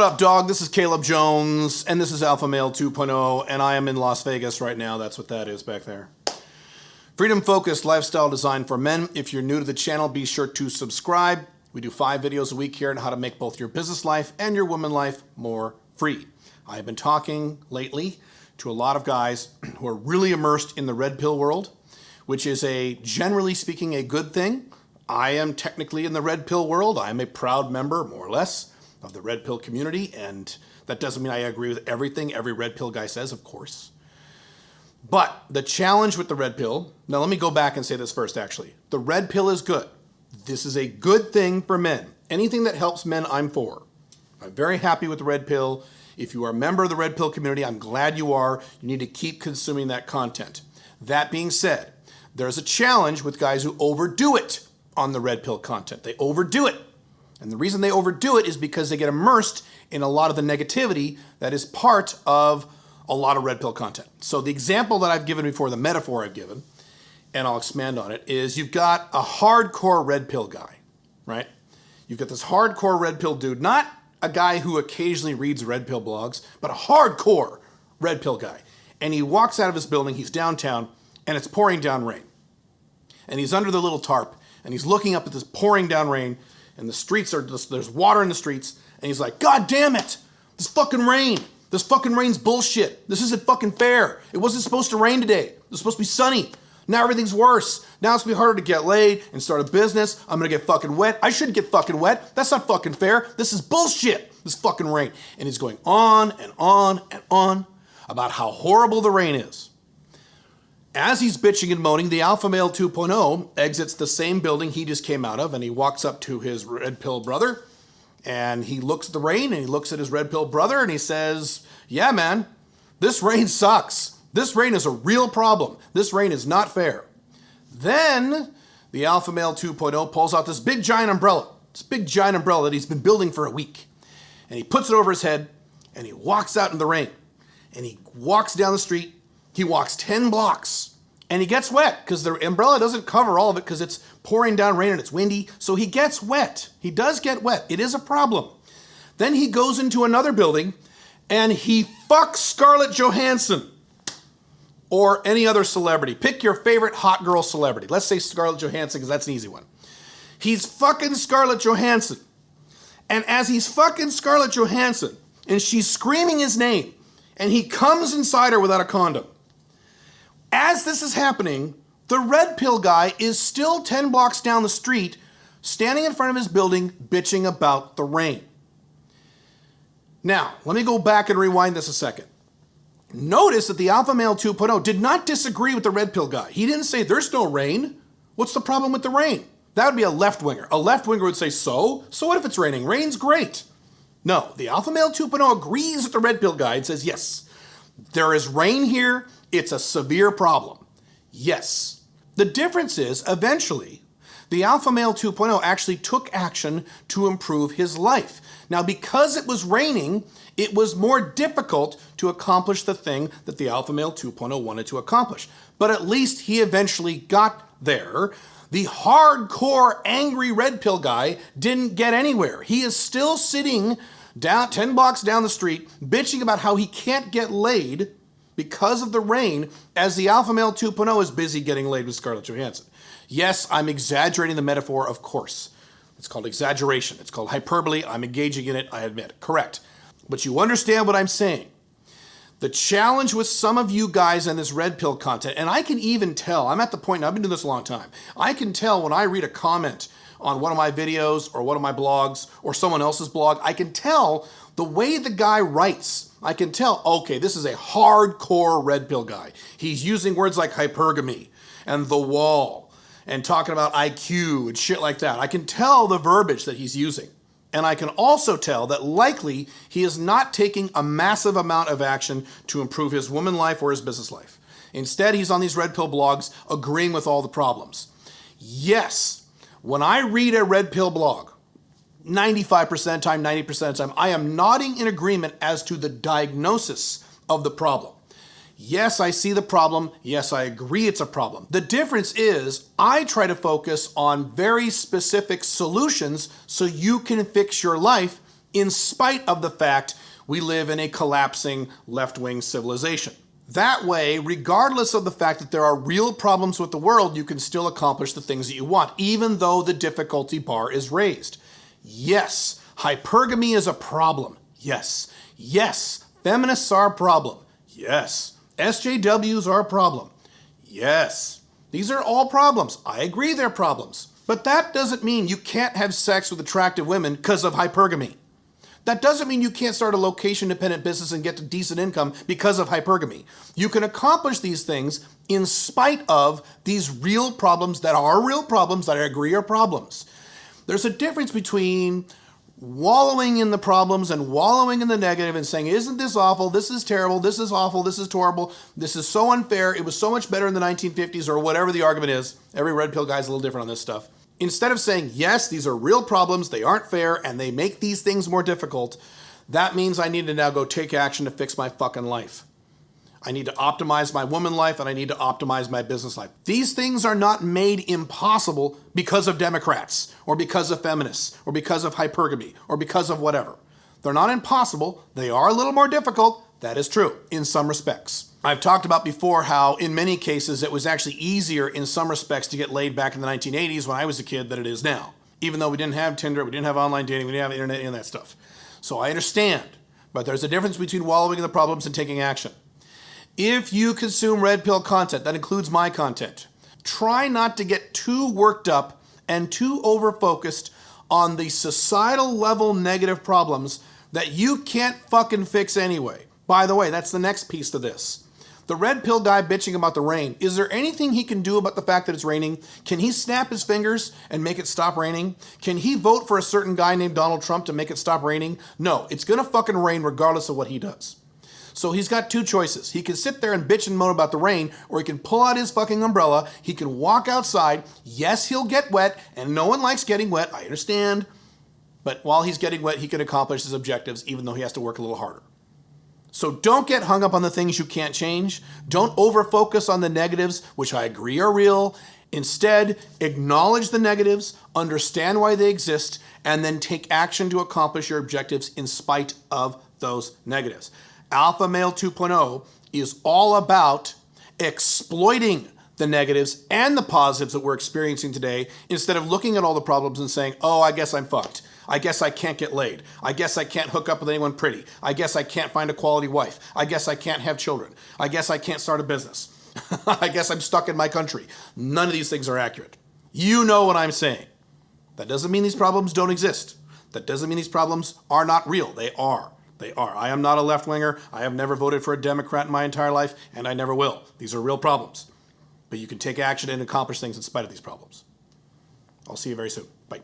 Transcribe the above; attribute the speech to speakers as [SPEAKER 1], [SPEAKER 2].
[SPEAKER 1] What up, dog? This is Caleb Jones, and this is Alpha Male 2.0, and I am in Las Vegas right now. That's what that is back there. Freedom-focused lifestyle design for men. If you're new to the channel, be sure to subscribe. We do 5 videos a week here on how to make both your business life and your woman life more free. I've been talking lately to a lot of guys who are really immersed in the red pill world, which is generally speaking, a good thing. I am technically in the red pill world. I am a proud member, more or less, of the red pill community, and that doesn't mean I agree with everything every red pill guy says, of course. But the challenge with the red pill, now let me go back and say this first actually. The red pill is good. This is a good thing for men. Anything that helps men, I'm for. I'm very happy with the red pill. If you are a member of the red pill community, I'm glad you are. You need to keep consuming that content. That being said, there's a challenge with guys who overdo it on the red pill content. They overdo it. And the reason they overdo it is because they get immersed in a lot of the negativity that is part of a lot of red pill content. So the example that I've given before, the metaphor I've given, and I'll expand on it, is you've got a hardcore red pill guy, right? You've got this hardcore red pill dude, not a guy who occasionally reads red pill blogs, but a hardcore red pill guy. And he walks out of his building, he's downtown, and it's pouring down rain. And he's under the little tarp, and he's looking up at this pouring down rain, and the streets are just, there's water in the streets, and he's like, God damn it, this fucking rain. This fucking rain's bullshit. This isn't fucking fair. It wasn't supposed to rain today. It was supposed to be sunny. Now everything's worse. Now it's gonna be harder to get laid and start a business. I'm gonna get fucking wet. I shouldn't get fucking wet. That's not fucking fair. This is bullshit, this fucking rain. And he's going on and on and on about how horrible the rain is. As he's bitching and moaning, the Alpha Male 2.0 exits the same building he just came out of, and he walks up to his red pill brother, and he looks at the rain, and he looks at his red pill brother, and he says, yeah, man, this rain sucks. This rain is a real problem. This rain is not fair. Then the Alpha Male 2.0 pulls out this big giant umbrella that he's been building for a week, and he puts it over his head, and he walks out in the rain, and he walks down the street. He walks 10 blocks and he gets wet because the umbrella doesn't cover all of it because it's pouring down rain and it's windy. So he gets wet. He does get wet. It is a problem. Then he goes into another building and he fucks Scarlett Johansson or any other celebrity. Pick your favorite hot girl celebrity. Let's say Scarlett Johansson because that's an easy one. He's fucking Scarlett Johansson. And as he's fucking Scarlett Johansson and she's screaming his name and he comes inside her without a condom. As this is happening, the red pill guy is still 10 blocks down the street, standing in front of his building, bitching about the rain. Now, let me go back and rewind this a second. Notice that the Alpha Male 2.0 did not disagree with the red pill guy. He didn't say, there's no rain. What's the problem with the rain? That would be a left-winger. A left-winger would say, so what if it's raining? Rain's great. No, the Alpha Male 2.0 agrees with the red pill guy and says, yes, there is rain here. It's a severe problem. Yes. The difference is, eventually, the Alpha Male 2.0 actually took action to improve his life. Now, because it was raining, it was more difficult to accomplish the thing that the Alpha Male 2.0 wanted to accomplish. But at least he eventually got there. The hardcore, angry red pill guy didn't get anywhere. He is still sitting down 10 blocks down the street, bitching about how he can't get laid because of the rain, as the Alpha Male 2.0 is busy getting laid with Scarlett Johansson. Yes, I'm exaggerating the metaphor, of course. It's called exaggeration. It's called hyperbole. I'm engaging in it, I admit. Correct. But you understand what I'm saying. The challenge with some of you guys in this red pill content, and I can even tell, I'm at the point, I've been doing this a long time, I can tell when I read a comment on one of my videos or one of my blogs or someone else's blog, I can tell the way the guy writes. I can tell, okay, this is a hardcore red pill guy. He's using words like hypergamy and the wall and talking about IQ and shit like that. I can tell the verbiage that he's using. And I can also tell that likely he is not taking a massive amount of action to improve his woman life or his business life. Instead, he's on these red pill blogs agreeing with all the problems. Yes, when I read a red pill blog, 95% of the time, 90% of the time, I am nodding in agreement as to the diagnosis of the problem. Yes, I see the problem. Yes, I agree it's a problem. The difference is I try to focus on very specific solutions so you can fix your life in spite of the fact we live in a collapsing left-wing civilization. That way, regardless of the fact that there are real problems with the world, you can still accomplish the things that you want, even though the difficulty bar is raised. Yes, hypergamy is a problem. Yes. Yes, feminists are a problem. Yes. SJWs are a problem. Yes. These are all problems. I agree they're problems. But that doesn't mean you can't have sex with attractive women because of hypergamy. That doesn't mean you can't start a location-dependent business and get a decent income because of hypergamy. You can accomplish these things in spite of these real problems that are real problems that I agree are problems. There's a difference between wallowing in the problems and wallowing in the negative and saying, isn't this awful, this is terrible, this is awful, this is horrible, this is so unfair, it was so much better in the 1950s, or whatever the argument is. Every red pill guy's a little different on this stuff. Instead of saying, yes, these are real problems, they aren't fair, and they make these things more difficult, that means I need to now go take action to fix my fucking life. I need to optimize my woman life, and I need to optimize my business life. These things are not made impossible because of Democrats, or because of feminists, or because of hypergamy, or because of whatever. They're not impossible. They are a little more difficult. That is true in some respects. I've talked about before how in many cases it was actually easier in some respects to get laid back in the 1980s when I was a kid than it is now. Even though we didn't have Tinder, we didn't have online dating, we didn't have internet, and that stuff. So I understand, but there's a difference between wallowing in the problems and taking action. If you consume red pill content, that includes my content, try not to get too worked up and too over-focused on the societal level negative problems that you can't fucking fix anyway. By the way, that's the next piece to this. The red pill guy bitching about the rain, is there anything he can do about the fact that it's raining? Can he snap his fingers and make it stop raining? Can he vote for a certain guy named Donald Trump to make it stop raining? No, it's gonna fucking rain regardless of what he does. So he's got two choices. He can sit there and bitch and moan about the rain, or he can pull out his fucking umbrella, he can walk outside. Yes, he'll get wet, and no one likes getting wet, I understand. But while he's getting wet, he can accomplish his objectives, even though he has to work a little harder. So don't get hung up on the things you can't change. Don't over-focus on the negatives, which I agree are real. Instead, acknowledge the negatives, understand why they exist, and then take action to accomplish your objectives in spite of those negatives. Alpha Male 2.0 is all about exploiting the negatives and the positives that we're experiencing today, instead of looking at all the problems and saying, oh, I guess I'm fucked. I guess I can't get laid. I guess I can't hook up with anyone pretty. I guess I can't find a quality wife. I guess I can't have children. I guess I can't start a business. I guess I'm stuck in my country. None of these things are accurate. You know what I'm saying. That doesn't mean these problems don't exist. That doesn't mean these problems are not real. They are. They are. I am not a left-winger. I have never voted for a Democrat in my entire life, and I never will. These are real problems. But you can take action and accomplish things in spite of these problems. I'll see you very soon. Bye.